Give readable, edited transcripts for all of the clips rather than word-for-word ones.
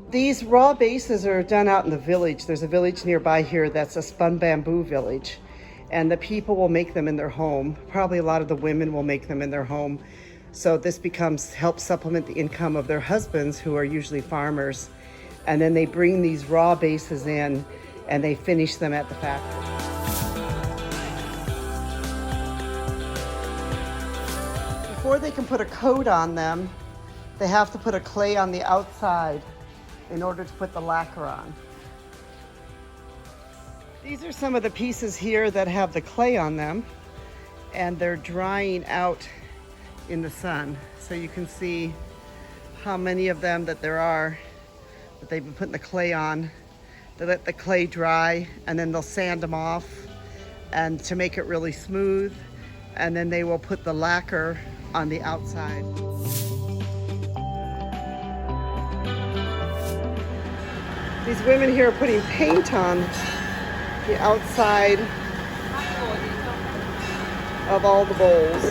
These raw bases are done out in the village. There's a village nearby here that's a Spun Bamboo village. And the people will make them in their home. Probably a lot of the women will make them in their home. So this helps supplement the income of their husbands, who are usually farmers. And then they bring these raw bases in and they finish them at the factory. Before they can put a coat on them, they have to put a clay on the outside in order to put the lacquer on. These are some of the pieces here that have the clay on them, and they're drying out in the sun. So you can see how many of them that there are that they've been putting the clay on. They let the clay dry and then they'll sand them off and to make it really smooth, and then they will put the lacquer on the outside. These women here are putting paint on the outside of all the bowls.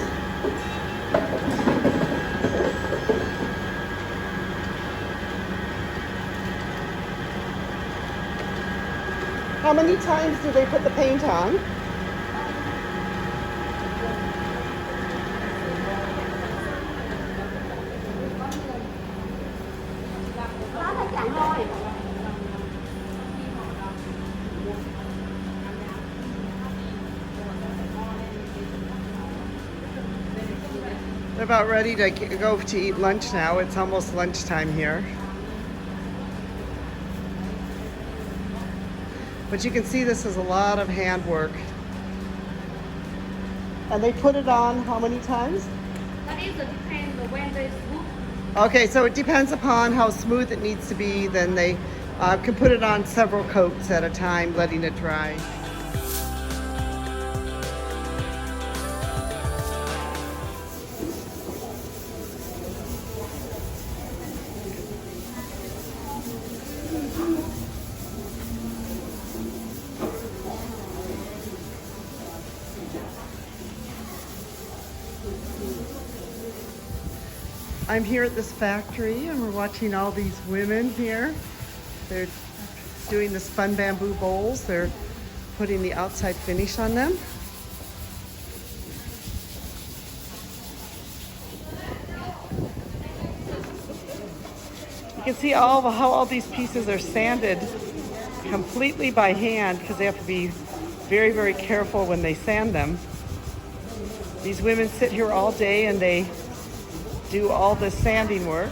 How many times do they put the paint on? They're about ready to go to eat lunch now. It's almost lunchtime here. But you can see this is a lot of handwork. And they put it on how many times? That is depends on when they smooth. Okay, so it depends upon how smooth it needs to be. Then they can put it on several coats at a time, letting it dry. I'm here at this factory and we're watching all these women here. They're doing the spun bamboo bowls. They're putting the outside finish on them. You can see how all these pieces are sanded completely by hand, because they have to be very, very careful when they sand them. These women sit here all day and they do all the sanding work.